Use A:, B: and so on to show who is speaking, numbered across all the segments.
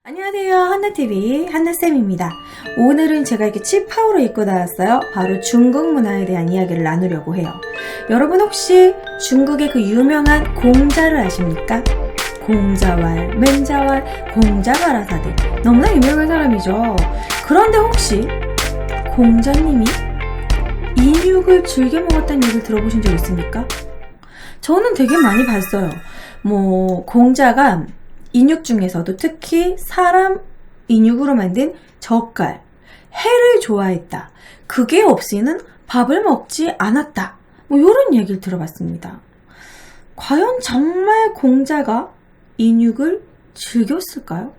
A: 안녕하세요, 한나TV 한나쌤입니다. 오늘은 제가 이렇게 치파오로 입고 나왔어요. 바로 중국 문화에 대한 이야기를 나누려고 해요. 여러분 혹시 중국의 그 유명한 공자를 아십니까? 공자왈, 맹자왈, 공자가라사대, 너무나 유명한 사람이죠. 그런데 혹시 공자님이 인육을 즐겨 먹었다는 얘기를 들어보신 적 있습니까? 저는 되게 많이 봤어요. 공자가 인육 중에서도 특히 사람 인육으로 만든 젓갈, 회를 좋아했다. 그게 없이는 밥을 먹지 않았다. 이런 얘기를 들어봤습니다. 과연 정말 공자가 인육을 즐겼을까요?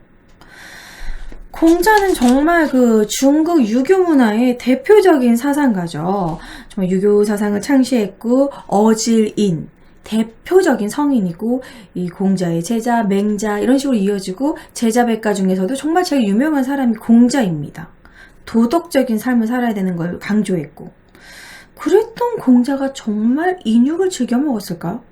A: 공자는 정말 그 중국 유교 문화의 대표적인 사상가죠. 정말 유교 사상을 창시했고 어질인, 대표적인 성인이고, 이 공자의 제자, 맹자 이런 식으로 이어지고 제자 백가 중에서도 정말 제일 유명한 사람이 공자입니다. 도덕적인 삶을 살아야 되는 걸 강조했고, 그랬던 공자가 정말 인육을 즐겨 먹었을까요?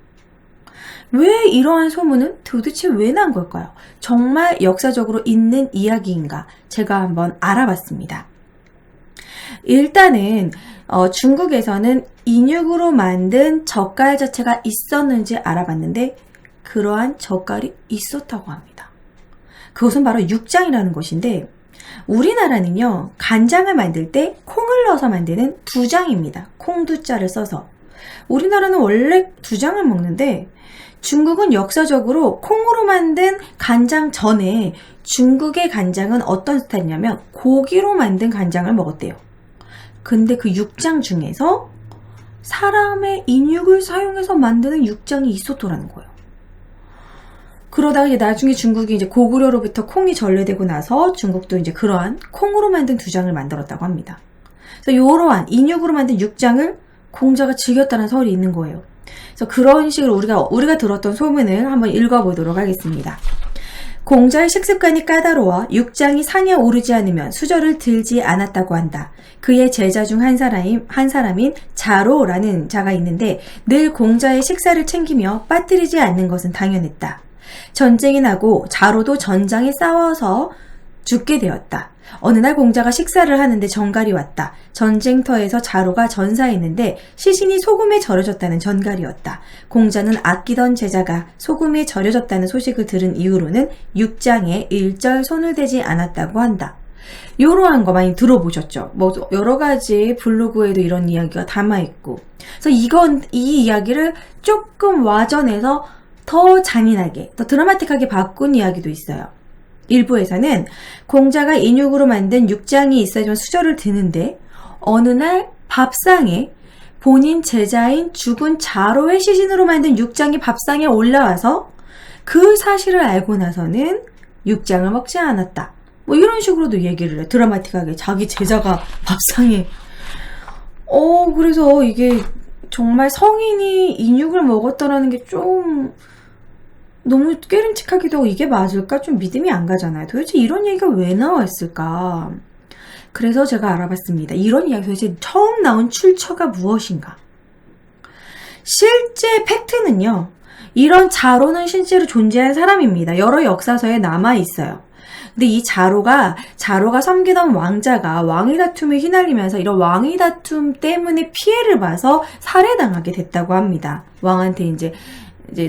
A: 왜 이러한 소문은 도대체 왜 난 걸까요? 정말 역사적으로 있는 이야기인가? 제가 한번 알아봤습니다. 일단은 중국에서는 인육으로 만든 젓갈 자체가 있었는지 알아봤는데 그러한 젓갈이 있었다고 합니다. 그것은 바로 육장이라는 것인데 우리나라는요 간장을 만들 때 콩을 넣어서 만드는 두장입니다. 콩두자를 써서. 우리나라는 원래 두장을 먹는데 중국은 역사적으로 콩으로 만든 간장 전에 중국의 간장은 어떤 스타일이냐면 고기로 만든 간장을 먹었대요. 근데 그 육장 중에서 사람의 인육을 사용해서 만드는 육장이 있었더라는 거예요. 그러다가 이제 나중에 중국이 이제 고구려로부터 콩이 전래되고 나서 중국도 이제 그러한 콩으로 만든 두장을 만들었다고 합니다. 그래서 이러한 인육으로 만든 육장을 공자가 즐겼다는 설이 있는 거예요. 그래서 그런 식으로 우리가 들었던 소문을 한번 읽어보도록 하겠습니다. 공자의 식습관이 까다로워 육장이 상에 오르지 않으면 수저를 들지 않았다고 한다. 그의 제자 중 한 사람인 자로라는 자가 있는데 늘 공자의 식사를 챙기며 빠뜨리지 않는 것은 당연했다. 전쟁이 나고 자로도 전장에 싸워서 죽게 되었다. 어느 날 공자가 식사를 하는데 전갈이 왔다. 전쟁터에서 자로가 전사했는데 시신이 소금에 절여졌다는 전갈이었다. 공자는 아끼던 제자가 소금에 절여졌다는 소식을 들은 이후로는 육장에 일절 손을 대지 않았다고 한다. 이러한 거 많이 들어보셨죠? 여러 가지 블로그에도 이런 이야기가 담아있고. 그래서 이 이야기를 조금 와전해서 더 잔인하게, 더 드라마틱하게 바꾼 이야기도 있어요. 일부에서는 공자가 인육으로 만든 육장이 있어야지만 수저를 드는데 어느 날 밥상에 본인 제자인 죽은 자로의 시신으로 만든 육장이 밥상에 올라와서 그 사실을 알고 나서는 육장을 먹지 않았다. 이런 식으로도 얘기를 해. 드라마틱하게 자기 제자가 밥상에. 그래서 이게 정말 성인이 인육을 먹었다라는 게 좀 너무 깨름칙하기도 하고 이게 맞을까? 좀 믿음이 안 가잖아요. 도대체 이런 얘기가 왜 나와 있을까? 그래서 제가 알아봤습니다. 이런 이야기 도대체 처음 나온 출처가 무엇인가? 실제 팩트는요. 이런 자로는 실제로 존재한 사람입니다. 여러 역사서에 남아 있어요. 근데 이 자로가 섬기던 왕자가 왕위 다툼에 휘날리면서 이런 왕위 다툼 때문에 피해를 봐서 살해당하게 됐다고 합니다. 왕한테 이제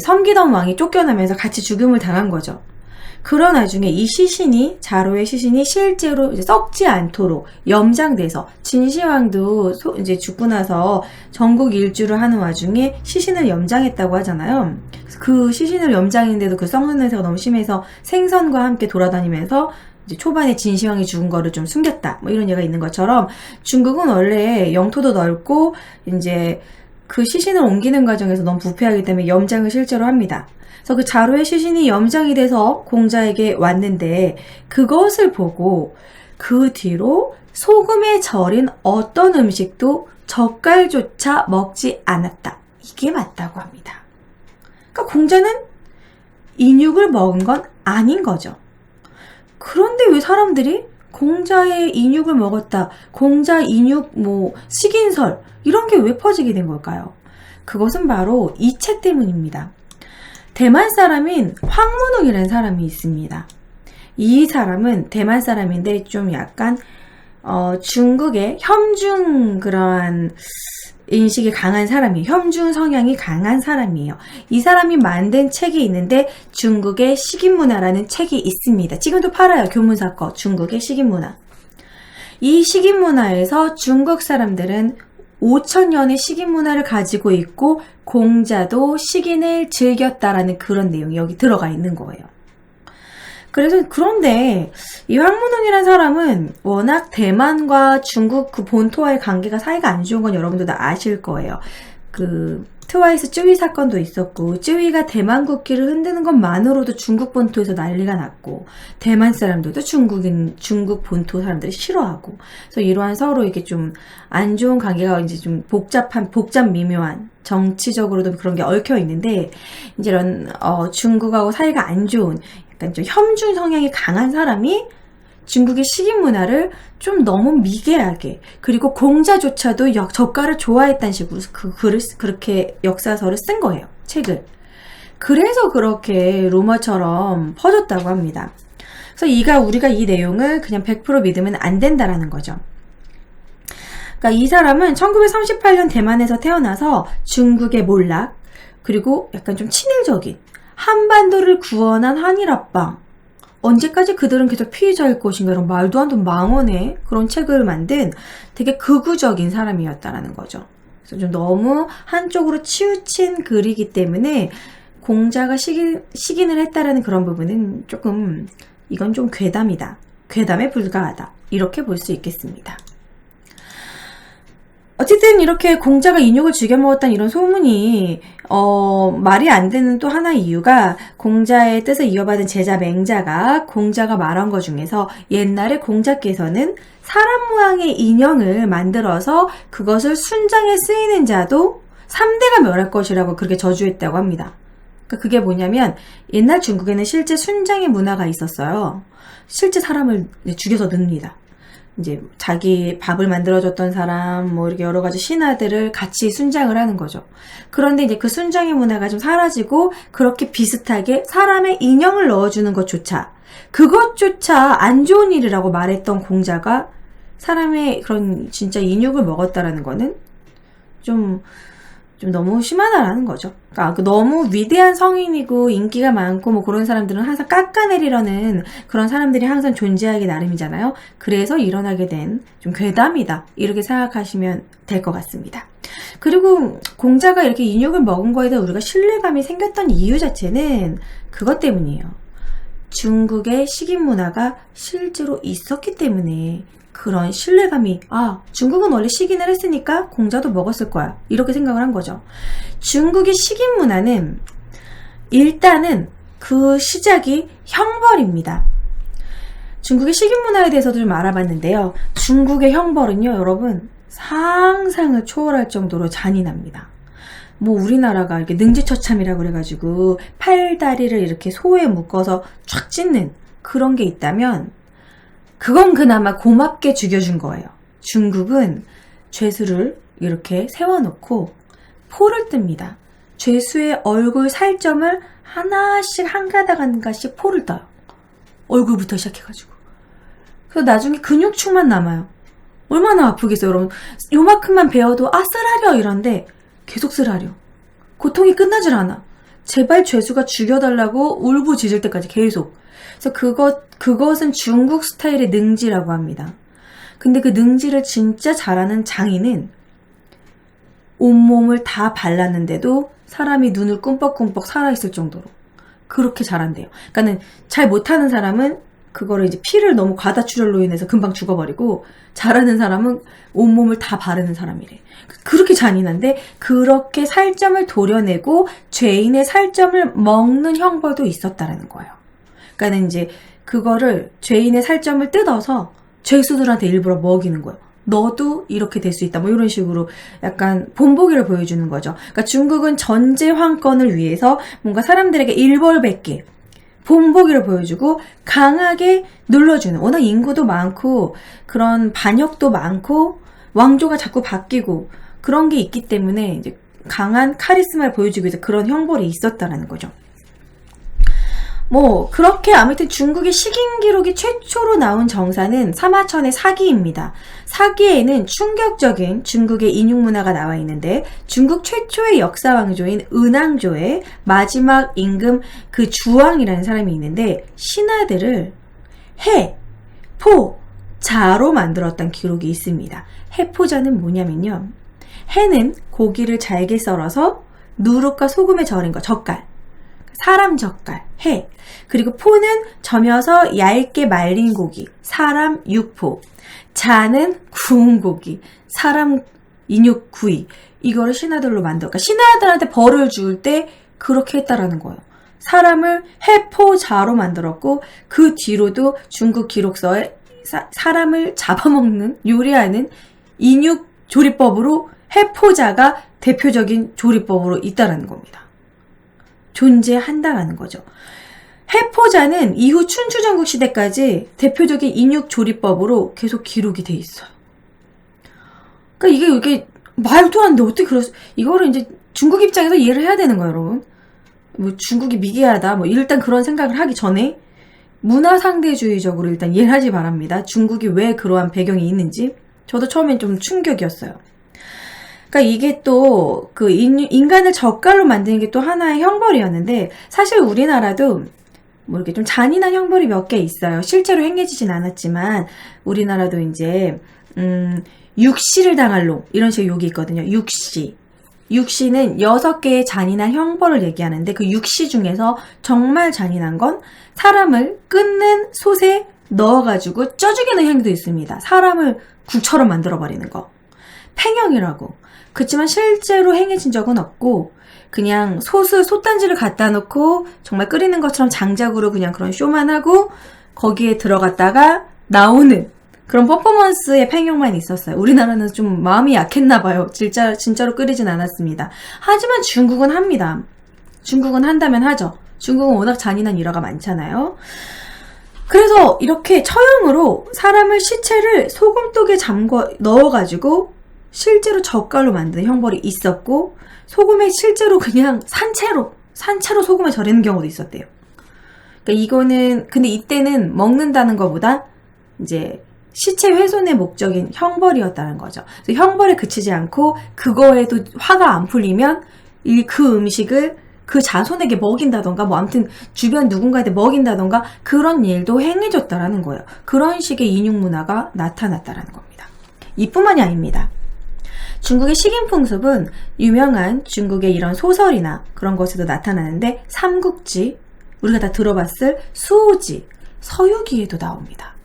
A: 섬기던 왕이 쫓겨나면서 같이 죽음을 당한 거죠. 그런 와중에 자로의 시신이 실제로 이제 썩지 않도록 염장돼서 진시황도 이제 죽고 나서 전국 일주를 하는 와중에 시신을 염장했다고 하잖아요. 그 시신을 염장했는데도 그 썩는 냄새가 너무 심해서 생선과 함께 돌아다니면서 이제 초반에 진시황이 죽은 거를 좀 숨겼다. 이런 얘기가 있는 것처럼 중국은 원래 영토도 넓고 이제 그 시신을 옮기는 과정에서 너무 부패하기 때문에 염장을 실제로 합니다. 그래서 그 자로의 시신이 염장이 돼서 공자에게 왔는데 그것을 보고 그 뒤로 소금에 절인 어떤 음식도 젓갈조차 먹지 않았다. 이게 맞다고 합니다. 그러니까 공자는 인육을 먹은 건 아닌 거죠. 그런데 왜 사람들이 공자의 인육을 먹었다, 공자 인육 식인설 이런 게 왜 퍼지게 된 걸까요? 그것은 바로 이 책 때문입니다. 대만 사람인 황문웅이라는 사람이 있습니다. 이 사람은 대만 사람인데 좀 약간 중국의 혐중 그러한 인식이 강한 사람이에요. 혐중 성향이 강한 사람이에요. 이 사람이 만든 책이 있는데 중국의 식인문화라는 책이 있습니다. 지금도 팔아요. 교문사 거. 중국의 식인문화. 이 식인문화에서 중국 사람들은 5,000년의 식인문화를 가지고 있고 공자도 식인을 즐겼다라는 그런 내용이 여기 들어가 있는 거예요. 그래서 그런데 이 황문흥이라는 사람은 워낙 대만과 중국 그 본토와의 관계가 사이가 안 좋은 건 여러분도 다 아실 거예요. 그 트와이스 쯔위 사건도 있었고 쯔위가 대만 국기를 흔드는 것만으로도 중국 본토에서 난리가 났고 대만 사람들도 중국 본토 사람들이 싫어하고 그래서 이러한 서로 이렇게 좀 안 좋은 관계가 이제 좀 복잡 미묘한 정치적으로도 그런 게 얽혀 있는데 이제 이런 중국하고 사이가 안 좋은 약간 좀 혐중 성향이 강한 사람이 중국의 식인문화를 좀 너무 미개하게 그리고 공자조차도 젓갈을 좋아했다는 식으로 그 글을 그렇게 역사서를 쓴 거예요. 책을. 그래서 그렇게 루머처럼 퍼졌다고 합니다. 그래서 우리가 이 내용을 그냥 100% 믿으면 안 된다라는 거죠. 그러니까 이 사람은 1938년 대만에서 태어나서 중국의 몰락 그리고 약간 좀 친일적인 한반도를 구원한 한일합방 언제까지 그들은 계속 피해자일 것인가 이런 말도 안 되는 망언의 그런 책을 만든 되게 극우적인 사람이었다라는 거죠. 그래서 좀 너무 한쪽으로 치우친 글이기 때문에 공자가 식인을 했다라는 그런 부분은 조금 이건 좀 괴담이다. 괴담에 불과하다. 이렇게 볼 수 있겠습니다. 어쨌든 이렇게 공자가 인육을 죽여 먹었다는 이런 소문이 말이 안 되는 또 하나의 이유가 공자의 뜻을 이어받은 제자 맹자가 공자가 말한 것 중에서 옛날에 공자께서는 사람 모양의 인형을 만들어서 그것을 순장에 쓰이는 자도 3대가 멸할 것이라고 그렇게 저주했다고 합니다. 그러니까 그게 뭐냐면 옛날 중국에는 실제 순장의 문화가 있었어요. 실제 사람을 죽여서 늡니다. 이제 자기 밥을 만들어줬던 사람, 뭐 이렇게 여러 가지 신하들을 같이 순장을 하는 거죠. 그런데 이제 그 순장의 문화가 좀 사라지고 그렇게 비슷하게 사람의 인형을 넣어주는 그것조차 안 좋은 일이라고 말했던 공자가 사람의 그런 진짜 인육을 먹었다라는 거는 좀 너무 심하다라는 거죠. 그러니까 너무 위대한 성인이고 인기가 많고 뭐 그런 사람들은 항상 깎아내리려는 그런 사람들이 항상 존재하기 나름이잖아요. 그래서 일어나게 된 좀 괴담이다. 이렇게 생각하시면 될 것 같습니다. 그리고 공자가 이렇게 인육을 먹은 거에 대해 우리가 신뢰감이 생겼던 이유 자체는 그것 때문이에요. 중국의 식인 문화가 실제로 있었기 때문에 그런 신뢰감이 중국은 원래 식인을 했으니까 공자도 먹었을 거야 이렇게 생각을 한 거죠. 중국의 식인 문화는 일단은 그 시작이 형벌입니다. 중국의 식인 문화에 대해서도 좀 알아봤는데요. 중국의 형벌은요 여러분 상상을 초월할 정도로 잔인합니다. 뭐 우리나라가 이렇게 능지처참이라고 그래가지고 팔다리를 이렇게 소에 묶어서 촥 찢는 그런 게 있다면 그건 그나마 고맙게 죽여준 거예요. 중국은 죄수를 이렇게 세워놓고 포를 뜹니다. 죄수의 얼굴 살점을 하나씩 한 가닥 한 가닥씩 포를 떠요. 얼굴부터 시작해가지고. 그래서 나중에 근육충만 남아요. 얼마나 아프겠어요, 여러분. 요만큼만 베어도 쓰라려 이런데 계속 쓰라려. 고통이 끝나질 않아. 제발 죄수가 죽여달라고 울부짖을 때까지 계속. 그래서 그것은 중국 스타일의 능지라고 합니다. 근데 그 능지를 진짜 잘하는 장인은 온몸을 다 발랐는데도 사람이 눈을 꿈뻑꿈뻑 살아있을 정도로 그렇게 잘한대요. 그러니까는 잘 못하는 사람은 그거를 이제 피를 너무 과다출혈로 인해서 금방 죽어버리고 잘하는 사람은 온몸을 다 바르는 사람이래. 그렇게 잔인한데 그렇게 살점을 도려내고 죄인의 살점을 먹는 형벌도 있었다라는 거예요. 그러니까는 이제 그거를 죄인의 살점을 뜯어서 죄수들한테 일부러 먹이는 거예요. 너도 이렇게 될 수 있다. 뭐 이런 식으로 약간 본보기를 보여주는 거죠. 그러니까 중국은 전제황권을 위해서 뭔가 사람들에게 일벌백계 본보기를 보여주고 강하게 눌러주는 워낙 인구도 많고 그런 반역도 많고 왕조가 자꾸 바뀌고 그런 게 있기 때문에 이제 강한 카리스마를 보여주기 위해서 그런 형벌이 있었다라는 거죠. 뭐 그렇게 아무튼 중국의 식인 기록이 최초로 나온 정사는 사마천의 사기입니다. 사기에는 충격적인 중국의 인육 문화가 나와 있는데 중국 최초의 역사 왕조인 은왕조의 마지막 임금 그 주왕이라는 사람이 있는데 신하들을 해, 포, 자로 만들었던 기록이 있습니다. 해포자는 뭐냐면요. 해는 고기를 잘게 썰어서 누룩과 소금에 절인 거, 젓갈. 사람 젓갈, 해. 그리고 포는 점여서 얇게 말린 고기, 사람 육포. 자는 구운 고기, 사람 인육 구이. 이거를 신하들로 만들어. 그러니까 신하들한테 벌을 줄 때 그렇게 했다라는 거예요. 사람을 해포자로 만들었고 그 뒤로도 중국 기록서에 사람을 잡아먹는, 요리하는 인육 조리법으로 해포자가 대표적인 조리법으로 있다라는 겁니다. 존재한다라는 거죠. 해포자는 이후 춘추전국 시대까지 대표적인 인육 조리법으로 계속 기록이 돼 있어요. 그러니까 이게 말도 안 돼. 어떻게 이거를 이제 중국 입장에서 이해를 해야 되는 거예요, 여러분. 뭐 중국이 미개하다, 뭐 일단 그런 생각을 하기 전에 문화 상대주의적으로 일단 이해를 하지 바랍니다. 중국이 왜 그러한 배경이 있는지. 저도 처음엔 좀 충격이었어요. 그러니까 이게 또 그 인간을 젓갈로 만드는 게 또 하나의 형벌이었는데 사실 우리나라도 뭐 이렇게 좀 잔인한 형벌이 몇 개 있어요. 실제로 행해지진 않았지만 우리나라도 이제 육시를 당할 놈 이런 식의 욕이 있거든요. 육시. 육시는 6개의 잔인한 형벌을 얘기하는데 그 육시 중에서 정말 잔인한 건 사람을 끊는 솥에 넣어가지고 쪄 죽이는 행위도 있습니다. 사람을 국처럼 만들어버리는 거. 팽형이라고. 그렇지만 실제로 행해진 적은 없고 그냥 솥단지를 갖다 놓고 정말 끓이는 것처럼 장작으로 그냥 그런 쇼만 하고 거기에 들어갔다가 나오는 그런 퍼포먼스의 팽형만 있었어요. 우리나라는 좀 마음이 약했나 봐요. 진짜로 끓이진 않았습니다. 하지만 중국은 합니다. 중국은 한다면 하죠. 중국은 워낙 잔인한 일화가 많잖아요. 그래서 이렇게 처형으로 사람을 시체를 소금독에 넣어가지고 실제로 젓갈로 만든 형벌이 있었고 소금에 실제로 그냥 산채로 소금에 절이는 경우도 있었대요. 그러니까 이거는 근데 이때는 먹는다는 것보다 이제 시체 훼손의 목적인 형벌이었다는 거죠. 그래서 형벌에 그치지 않고 그거에도 화가 안 풀리면 그 음식을 그 자손에게 먹인다던가 뭐 아무튼 주변 누군가한테 먹인다던가 그런 일도 행해졌다라는 거예요. 그런 식의 인육 문화가 나타났다라는 겁니다. 이뿐만이 아닙니다. 중국의 식인풍습은 유명한 중국의 이런 소설이나 그런 것에도 나타나는데 삼국지, 우리가 다 들어봤을 수호지, 서유기에도 나옵니다.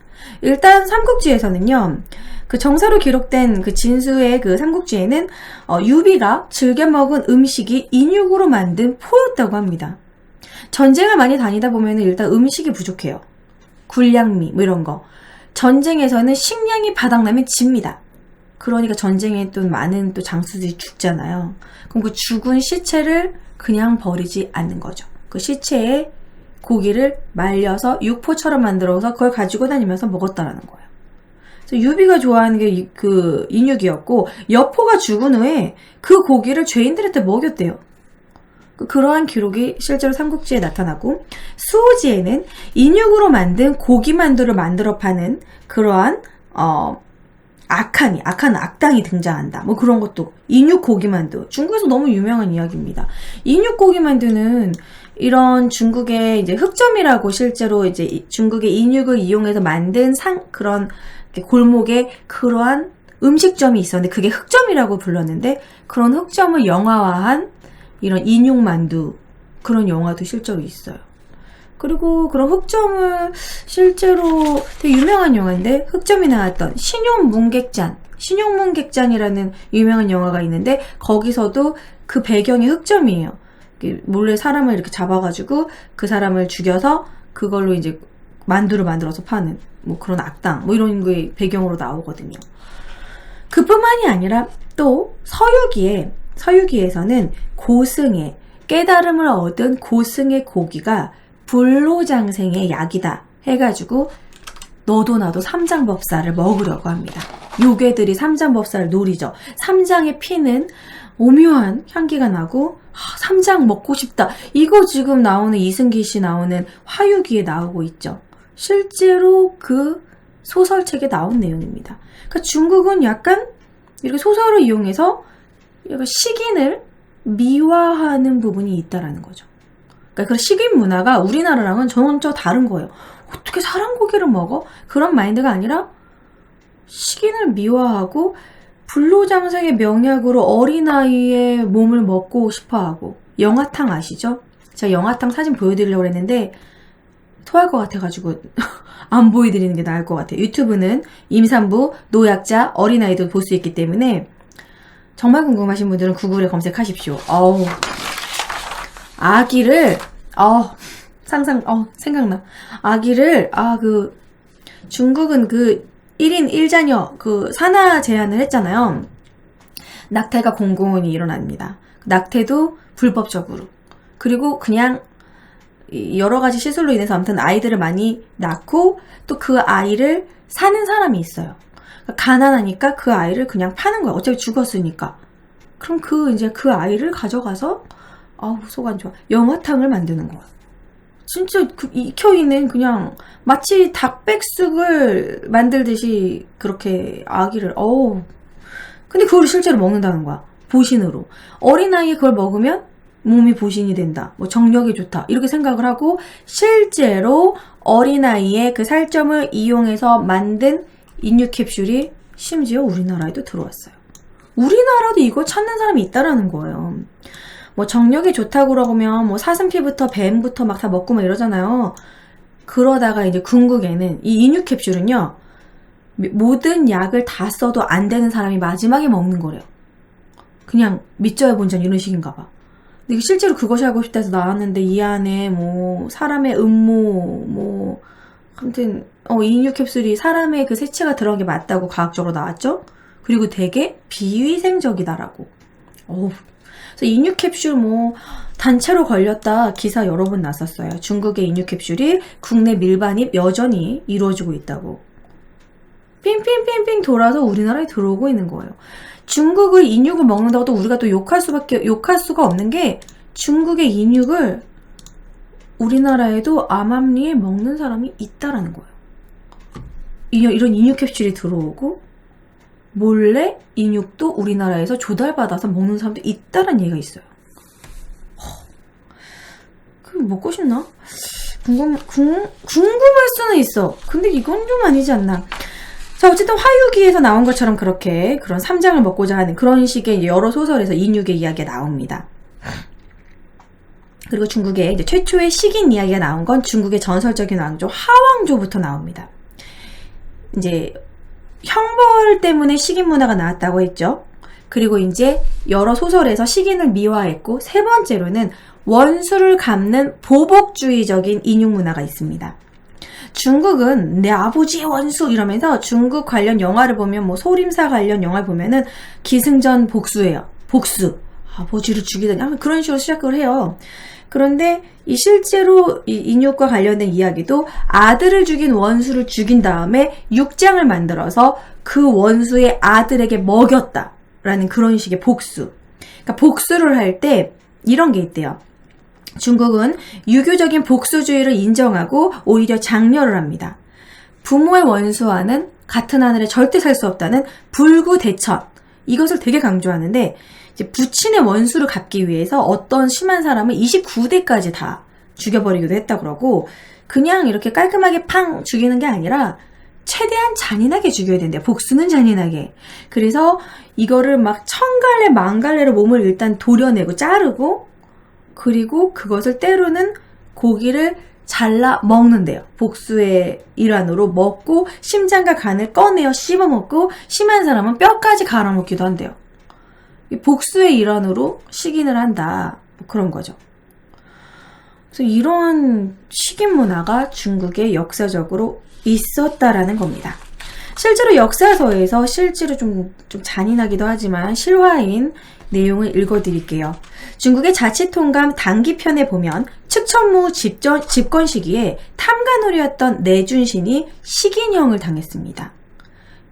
A: 일단 삼국지에서는요. 그 정사로 기록된 그 진수의 그 삼국지에는 유비가 즐겨 먹은 음식이 인육으로 만든 포였다고 합니다. 전쟁을 많이 다니다 보면 일단 음식이 부족해요. 군량미 뭐 이런 거. 전쟁에서는 식량이 바닥나면 집니다. 그러니까 전쟁에 또 많은 또 장수들이 죽잖아요. 그럼 그 죽은 시체를 그냥 버리지 않는 거죠. 그 시체에 고기를 말려서 육포처럼 만들어서 그걸 가지고 다니면서 먹었다라는 거예요. 그래서 유비가 좋아하는 게 그 인육이었고 여포가 죽은 후에 그 고기를 죄인들한테 먹였대요. 그러한 기록이 실제로 삼국지에 나타나고 수호지에는 인육으로 만든 고기만두를 만들어 파는 그러한 악한 악당이 등장한다. 뭐 그런 것도 인육 고기만두. 중국에서 너무 유명한 이야기입니다. 인육 고기만두는 이런 중국의 이제 흑점이라고 실제로 이제 중국의 인육을 이용해서 만든 그런 골목에 그러한 음식점이 있었는데 그게 흑점이라고 불렀는데 그런 흑점을 영화화한 이런 인육만두 그런 영화도 실제로 있어요. 그리고 그런 흑점을 실제로 되게 유명한 영화인데 흑점이 나왔던 신용문객잔이라는 유명한 영화가 있는데 거기서도 그 배경이 흑점이에요. 몰래 사람을 이렇게 잡아가지고 그 사람을 죽여서 그걸로 이제 만두를 만들어서 파는 뭐 그런 악당 뭐 이런 게 배경으로 나오거든요. 그뿐만이 아니라 또 서유기에서는 고승의 깨달음을 얻은 고승의 고기가 불로장생의 약이다 해가지고 너도 나도 삼장법사를 먹으려고 합니다. 요괴들이 삼장법사를 노리죠. 삼장의 피는 오묘한 향기가 나고 삼장 먹고 싶다. 이거 지금 나오는 이승기 씨 나오는 화유기에 나오고 있죠. 실제로 그 소설책에 나온 내용입니다. 그러니까 중국은 약간 이렇게 소설을 이용해서 식인을 미화하는 부분이 있다라는 거죠. 그러니까 그 식인 문화가 우리나라랑은 전혀 다른 거예요. 어떻게 사람 고기를 먹어? 그런 마인드가 아니라 식인을 미화하고 불로장생의 명약으로 어린아이의 몸을 먹고 싶어하고. 영화탕 아시죠? 제가 영화탕 사진 보여드리려고 했는데 토할 것 같아가지고 안 보여드리는 게 나을 것 같아요. 유튜브는 임산부, 노약자, 어린아이도 볼 수 있기 때문에 정말 궁금하신 분들은 구글에 검색하십시오. 아기를 생각나. 아기를 중국은 1인 1자녀 산하 제한을 했잖아요. 낙태가 공공연히 일어납니다. 낙태도 불법적으로. 그리고 그냥 여러 가지 시술로 인해서 아무튼 아이들을 많이 낳고 또 그 아이를 사는 사람이 있어요. 가난하니까 그 아이를 그냥 파는 거야. 어차피 죽었으니까. 그럼 그 아이를 가져가서 속 안 좋아. 영화탕을 만드는 거야. 진짜 익혀있는 그냥 마치 닭백숙을 만들듯이 그렇게 아기를 근데 그걸 실제로 먹는다는 거야. 보신으로. 어린아이에 그걸 먹으면 몸이 보신이 된다. 정력이 좋다. 이렇게 생각을 하고 실제로 어린아이의 그 살점을 이용해서 만든 인유 캡슐이 심지어 우리나라에도 들어왔어요. 우리나라도 이걸 찾는 사람이 있다라는 거예요. 정력이 좋다고 그러면 사슴피부터 뱀부터 막 다 먹고 막 이러잖아요. 그러다가 이제 궁극에는 이 인유 캡슐은요, 모든 약을 다 써도 안 되는 사람이 마지막에 먹는 거래요. 그냥 믿져야 본전 이런 식인가 봐. 근데 실제로 그것이 하고 싶다 해서 나왔는데 이 안에 사람의 음모 아무튼 인유 캡슐이 사람의 그 세체가 들어간 게 맞다고 과학적으로 나왔죠. 그리고 되게 비위생적이다라고. 그래서 인유 캡슐 단체로 걸렸다 기사 여러 번 났었어요. 중국의 인유 캡슐이 국내 밀반입 여전히 이루어지고 있다고. 삥삥삥삥 돌아서 우리나라에 들어오고 있는 거예요. 중국의 인육을 먹는다고 또 우리가 또 욕할 수가 없는 게 중국의 인육을 우리나라에도 암암리에 먹는 사람이 있다라는 거예요. 이런 인육 캡슐이 들어오고 몰래 인육도 우리나라에서 조달받아서 먹는 사람도 있다는 얘기가 있어요. 그게 먹고 싶나? 궁금할 수는 있어. 근데 이건 좀 아니지 않나? 자, 어쨌든 화유기에서 나온 것처럼 그런 삼장을 먹고자 하는 그런 식의 여러 소설에서 인육의 이야기가 나옵니다. 그리고 중국에 이제 최초의 식인 이야기가 나온 건 중국의 전설적인 왕조 하왕조부터 나옵니다. 이제 형벌 때문에 식인 문화가 나왔다고 했죠. 그리고 이제 여러 소설에서 식인을 미화했고, 세 번째로는 원수를 갚는 보복주의적인 인육 문화가 있습니다. 중국은 내 아버지의 원수 이러면서 중국 관련 영화를 보면 소림사 관련 영화를 보면은 기승전 복수예요. 복수. 아버지를 죽이다니 그런 식으로 시작을 해요. 그런데 실제로 이 인육과 관련된 이야기도 아들을 죽인 원수를 죽인 다음에 육장을 만들어서 그 원수의 아들에게 먹였다라는 그런 식의 복수. 그러니까 복수를 할 때 이런 게 있대요. 중국은 유교적인 복수주의를 인정하고 오히려 장려를 합니다. 부모의 원수와는 같은 하늘에 절대 살 수 없다는 불구대천, 이것을 되게 강조하는데, 이제 부친의 원수를 갚기 위해서 어떤 심한 사람을 29대까지 다 죽여버리기도 했다 그러고, 그냥 이렇게 깔끔하게 팡 죽이는 게 아니라 최대한 잔인하게 죽여야 된대요. 복수는 잔인하게. 그래서 이거를 막 천갈래 만갈래로 몸을 일단 도려내고 자르고, 그리고 그것을 때로는 고기를 잘라 먹는데요. 복수의 일환으로 먹고 심장과 간을 꺼내어 씹어 먹고, 심한 사람은 뼈까지 갈아먹기도 한대요. 복수의 일환으로 식인을 한다. 그런 거죠. 그래서 이러한 식인 문화가 중국에 역사적으로 있었다라는 겁니다. 실제로 역사서에서 실제로 좀 잔인하기도 하지만 실화인 내용을 읽어드릴게요. 중국의 자치통감 당기편에 보면 측천무 집권 시기에 탐관오리였던 내준신이 식인형을 당했습니다.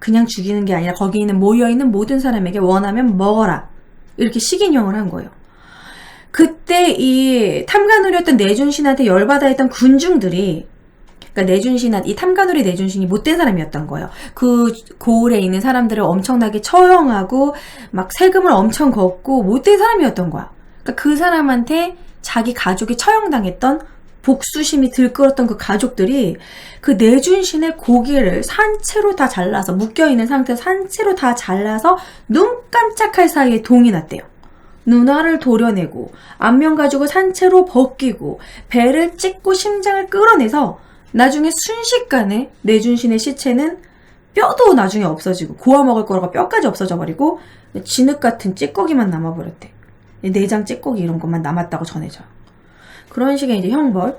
A: 그냥 죽이는 게 아니라 거기 있는 모여있는 모든 사람에게 원하면 먹어라. 이렇게 식인형을 한 거예요. 그때 이 탐관오리였던 내준신한테 열받아 했던 군중들이, 그러니까 내준신, 이 탐관오리 내준신이 못된 사람이었던 거예요. 그 고을에 있는 사람들을 엄청나게 처형하고 막 세금을 엄청 걷고 못된 사람이었던 거야. 그러니까 그 사람한테 자기 가족이 처형당했던 복수심이 들끓었던 그 가족들이 그 내준신의 고기를 산채로 다 잘라서, 묶여있는 상태에서 산채로 다 잘라서 눈 깜짝할 사이에 동이 났대요. 눈알을 도려내고 안면 가죽을 산채로 벗기고 배를 찢고 심장을 끌어내서 나중에 순식간에 내준신의 시체는 뼈도 나중에 없어지고 고아 먹을 거라고 뼈까지 없어져 버리고 진흙 같은 찌꺼기만 남아버렸대. 내장 찌꺼기 이런 것만 남았다고 전해져요. 그런 식의 이제 형벌.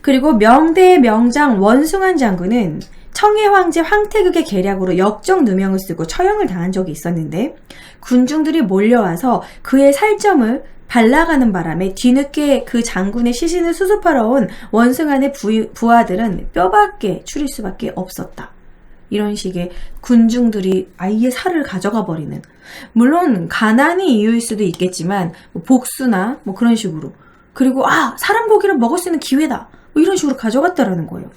A: 그리고 명대의 명장 원숭한 장군은 청해 황제 황태극의 계략으로 역적 누명을 쓰고 처형을 당한 적이 있었는데, 군중들이 몰려와서 그의 살점을 발라가는 바람에 뒤늦게 그 장군의 시신을 수습하러 온 원승한의 부하들은 뼈밖에 추릴 수밖에 없었다. 이런 식의 군중들이 아예 살을 가져가 버리는, 물론 가난이 이유일 수도 있겠지만 복수나 뭐 그런 식으로, 그리고 사람 고기를 먹을 수 있는 기회다, 뭐 이런 식으로 가져갔다라는 거예요.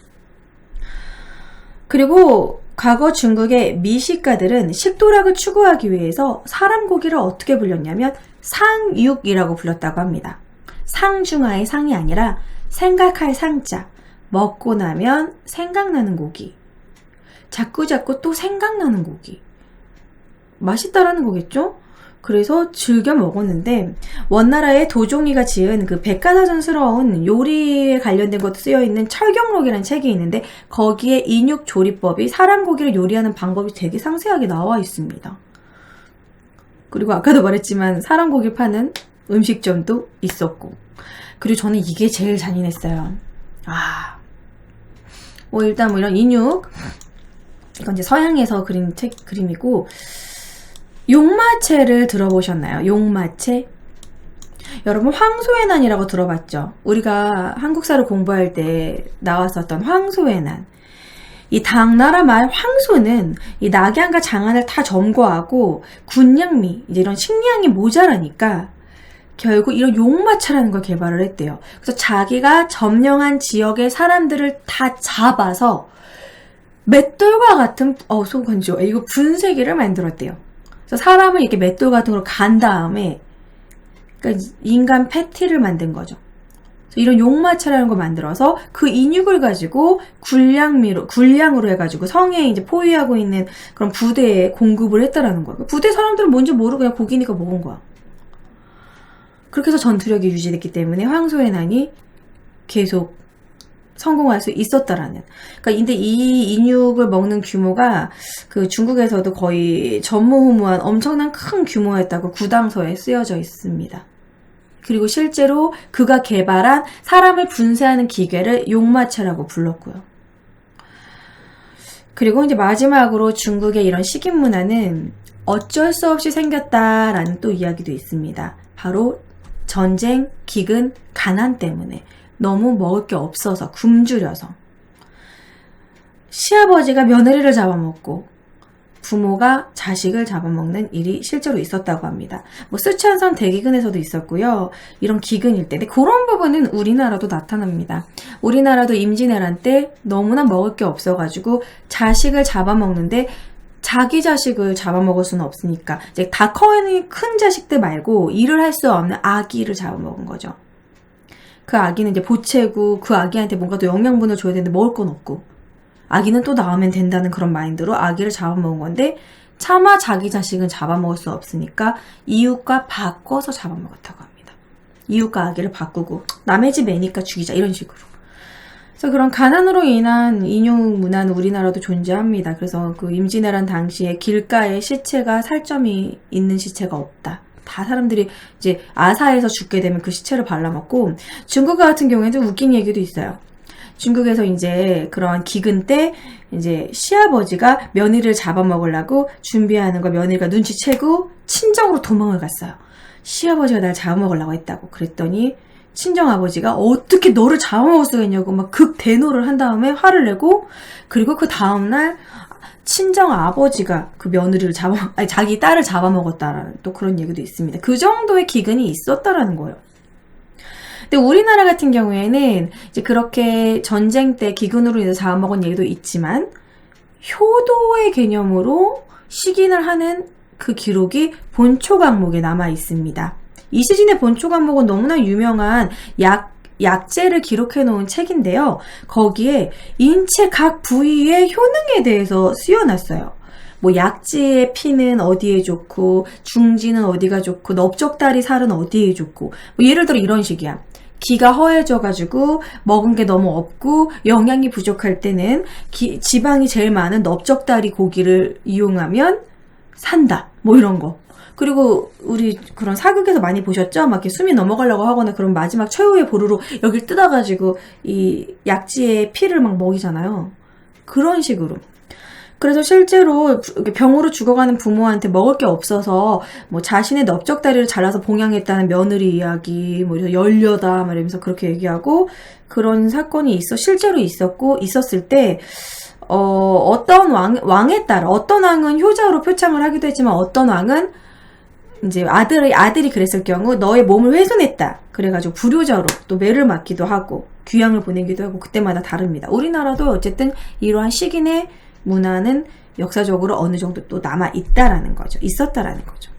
A: 그리고 과거 중국의 미식가들은 식도락을 추구하기 위해서 사람 고기를 어떻게 불렸냐면 상육이라고 불렀다고 합니다. 상중하의 상이 아니라 생각할 상자, 먹고 나면 생각나는 고기, 자꾸자꾸 또 생각나는 고기, 맛있다라는 거겠죠? 그래서 즐겨 먹었는데, 원나라의 도종이가 지은 그 백과사전스러운 요리에 관련된 것도 쓰여있는 철경록이라는 책이 있는데, 거기에 인육 조리법이, 사람 고기를 요리하는 방법이 되게 상세하게 나와 있습니다. 그리고 아까도 말했지만 사람 고기를 파는 음식점도 있었고, 그리고 저는 이게 제일 잔인했어요. 일단 이런 인육, 이건 이제 서양에서 그린 그림이고, 용마채를 들어보셨나요? 용마채? 여러분, 황소의 난이라고 들어봤죠? 우리가 한국사를 공부할 때 나왔었던 황소의 난. 이 당나라 말 황소는 이 낙양과 장안을 다 점거하고 군량미, 이제 이런 식량이 모자라니까 결국 이런 용마차라는 걸 개발을 했대요. 그래서 자기가 점령한 지역의 사람들을 다 잡아서 맷돌과 같은, 소건조, 이거 분쇄기를 만들었대요. 그래서 사람을 이렇게 맷돌 같은 걸로 간 다음에, 그러니까 인간 패티를 만든 거죠. 그래서 이런 용마차라는 걸 만들어서 그 인육을 가지고 군량으로 해가지고 성에 이제 포위하고 있는 그런 부대에 공급을 했다라는 거예요. 부대 사람들은 뭔지 모르고 그냥 고기니까 먹은 거야. 그렇게 해서 전투력이 유지됐기 때문에 황소의 난이 계속 성공할 수 있었다라는. 그러니까 근데 이 인육을 먹는 규모가 그 중국에서도 거의 전무후무한 엄청난 큰 규모였다고 구당서에 쓰여져 있습니다. 그리고 실제로 그가 개발한 사람을 분쇄하는 기계를 용마차라고 불렀고요. 그리고 이제 마지막으로 중국의 이런 식인 문화는 어쩔 수 없이 생겼다라는 또 이야기도 있습니다. 바로 전쟁, 기근, 가난 때문에 너무 먹을 게 없어서 굶주려서 시아버지가 며느리를 잡아먹고 부모가 자식을 잡아먹는 일이 실제로 있었다고 합니다. 쓰촨성 대기근에서도 있었고요. 이런 기근일 때. 근데 그런 부분은 우리나라도 나타납니다. 우리나라도 임진왜란 때 너무나 먹을 게 없어가지고 자식을 잡아먹는데 자기 자식을 잡아먹을 수는 없으니까 이제 다 커있는 큰 자식들 말고 일을 할 수 없는 아기를 잡아먹은 거죠. 그 아기는 이제 보채고 그 아기한테 뭔가 또 영양분을 줘야 되는데 먹을 건 없고 아기는 또 나오면 된다는 그런 마인드로 아기를 잡아먹은 건데 차마 자기 자식은 잡아먹을 수 없으니까 이웃과 바꿔서 잡아먹었다고 합니다. 이웃과 아기를 바꾸고 남의 집 애니까 죽이자 이런 식으로. 그래서 그런 가난으로 인한 인육 문화는 우리나라도 존재합니다. 그래서 그 임진왜란 당시에 길가에 시체가 살점이 있는 시체가 없다. 다 사람들이 이제 아사에서 죽게 되면 그 시체를 발라먹고, 중국 같은 경우에도 웃긴 얘기도 있어요. 중국에서 이제 그런 기근 때 이제 시아버지가 며느리를 잡아먹으려고 준비하는 거 며느리가 눈치채고 친정으로 도망을 갔어요. 시아버지가 날 잡아먹으려고 했다고. 그랬더니 친정아버지가 어떻게 너를 잡아먹을 수가 있냐고 막 극대노를 한 다음에 화를 내고, 그리고 그 다음날 친정아버지가 그 며느리를 자기 딸을 잡아먹었다라는 또 그런 얘기도 있습니다. 그 정도의 기근이 있었다라는 거예요. 근데 우리나라 같은 경우에는 이제 그렇게 전쟁 때 기근으로 인해서 잡아먹은 얘기도 있지만, 효도의 개념으로 식인을 하는 그 기록이 본초 강목에 남아 있습니다. 이시진의 본초 강목은 너무나 유명한 약재를 기록해 놓은 책인데요. 거기에 인체 각 부위의 효능에 대해서 쓰여놨어요. 뭐 약지의 피는 어디에 좋고, 중지는 어디가 좋고, 넓적다리 살은 어디에 좋고, 뭐 예를 들어 이런 식이야. 기가 허해져가지고 먹은 게 너무 없고 영양이 부족할 때는 지방이 제일 많은 넓적다리 고기를 이용하면 산다. 뭐 이런 거. 그리고 우리 그런 사극에서 많이 보셨죠? 막 이렇게 숨이 넘어가려고 하거나 그런 마지막 최후의 보루로 여길 뜯어가지고 이 약지의 피를 막 먹이잖아요. 그런 식으로. 그래서 실제로 병으로 죽어가는 부모한테 먹을 게 없어서 뭐 자신의 넓적다리를 잘라서 봉양했다는 며느리 이야기, 뭐 이래서 열려다 말이면서 그렇게 얘기하고, 그런 사건이 실제로 있었을 때 어떤 왕에 따라 어떤 왕은 효자로 표창을 하기도 했지만 어떤 왕은 이제 아들이 그랬을 경우 너의 몸을 훼손했다 그래가지고 불효자로 또 매를 맞기도 하고 귀양을 보내기도 하고 그때마다 다릅니다. 우리나라도 어쨌든 이러한 식인의 문화는 역사적으로 어느 정도 또 남아있다라는 거죠. 있었다라는 거죠.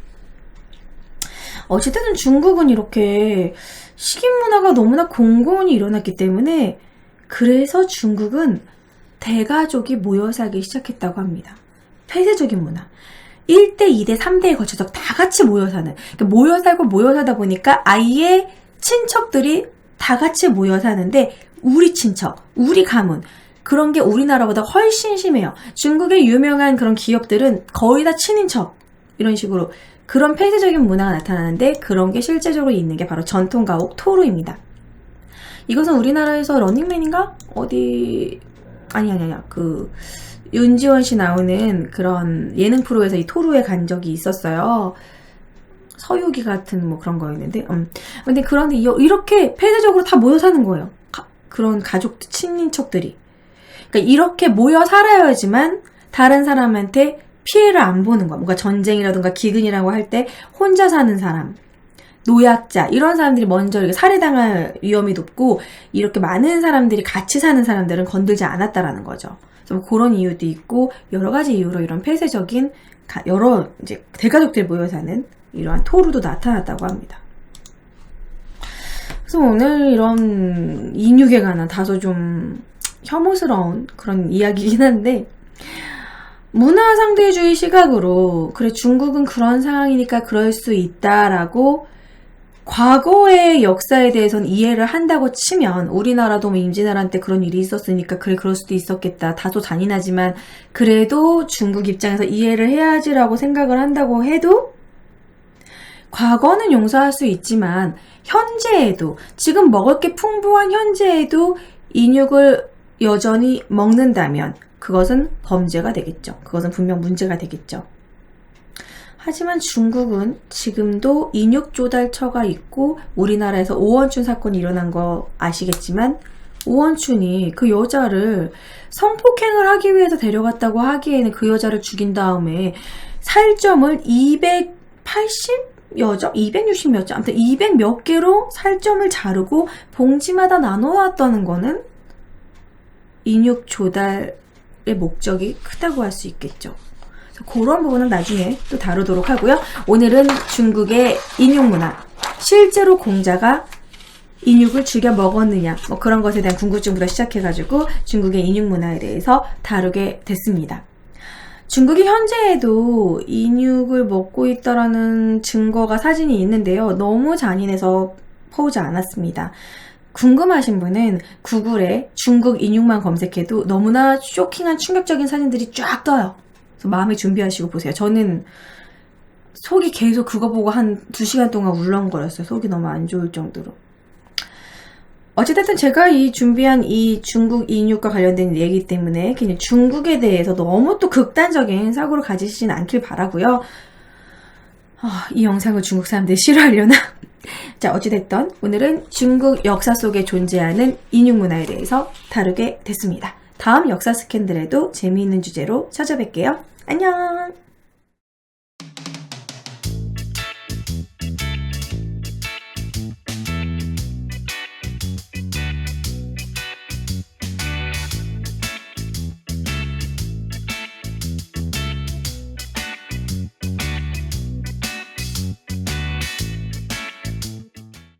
A: 어쨌든 중국은 이렇게 식인 문화가 너무나 공공히 일어났기 때문에, 그래서 중국은 대가족이 모여 살기 시작했다고 합니다. 폐쇄적인 문화. 1대, 2대, 3대에 거쳐서 다 같이 모여 사는. 그러니까 모여 살다 보니까 아이의 친척들이 다 같이 모여 사는데, 우리 친척, 우리 가문, 그런 게 우리나라보다 훨씬 심해요. 중국의 유명한 그런 기업들은 거의 다 친인척, 이런 식으로 그런 폐쇄적인 문화가 나타나는데, 그런 게 실제적으로 있는 게 바로 전통 가옥 토루입니다. 이것은 우리나라에서 런닝맨인가? 아니야. 윤지원 씨 나오는 그런 예능 프로에서 이 토루에 간 적이 있었어요. 서유기 같은 뭐 그런 거였는데. 근데 그런데 이렇게 폐쇄적으로 다 모여 사는 거예요. 그런 가족, 친인척들이. 그러니까 이렇게 모여 살아야지만 다른 사람한테 피해를 안 보는 거야. 뭔가 전쟁이라든가 기근이라고 할 때 혼자 사는 사람, 노약자, 이런 사람들이 먼저 이렇게 살해당할 위험이 높고, 이렇게 많은 사람들이 같이 사는 사람들은 건들지 않았다라는 거죠. 그래서 그런 이유도 있고, 여러 가지 이유로 이런 폐쇄적인 여러 이제 대가족들이 모여 사는 이러한 토루도 나타났다고 합니다. 그래서 오늘 이런 인육에 관한 다소 좀 혐오스러운 그런 이야기이긴 한데, 문화상대주의 시각으로 그래 중국은 그런 상황이니까 그럴 수 있다라고 과거의 역사에 대해서는 이해를 한다고 치면, 우리나라도 뭐 임진왜란 때 그런 일이 있었으니까 그래 그럴 수도 있었겠다, 다소 잔인하지만 그래도 중국 입장에서 이해를 해야지라고 생각을 한다고 해도, 과거는 용서할 수 있지만 현재에도, 지금 먹을 게 풍부한 현재에도 인육을 여전히 먹는다면 그것은 범죄가 되겠죠. 그것은 분명 문제가 되겠죠. 하지만 중국은 지금도 인육조달처가 있고, 우리나라에서 오원춘 사건이 일어난 거 아시겠지만, 오원춘이 그 여자를 성폭행을 하기 위해서 데려갔다고 하기에는 그 여자를 죽인 다음에 살점을 280여 점? 260몇 점? 아무튼 200 몇 개로 살점을 자르고 봉지마다 나눠놨다는 거는 인육 조달의 목적이 크다고 할 수 있겠죠. 그런 부분은 나중에 또 다루도록 하고요. 오늘은 중국의 인육 문화, 실제로 공자가 인육을 즐겨 먹었느냐, 뭐 그런 것에 대한 궁금증부터 시작해가지고 중국의 인육 문화에 대해서 다루게 됐습니다. 중국이 현재에도 인육을 먹고 있다라는 증거가, 사진이 있는데요. 너무 잔인해서 퍼오지 않았습니다. 궁금하신 분은 구글에 중국 인육만 검색해도 너무나 쇼킹한 충격적인 사진들이 쫙 떠요. 그래서 마음에 준비하시고 보세요. 저는 속이 계속 그거 보고 한 2시간 동안 울렁거렸어요. 속이 너무 안 좋을 정도로. 어쨌든 제가 이 준비한 이 중국 인육과 관련된 얘기 때문에 그냥 중국에 대해서 너무 또 극단적인 사고를 가지시진 않길 바라고요. 이 영상을 중국 사람들이 싫어하려나? 자, 어찌됐든 오늘은 중국 역사 속에 존재하는 인육 문화에 대해서 다루게 됐습니다. 다음 역사 스캔들에도 재미있는 주제로 찾아뵐게요. 안녕!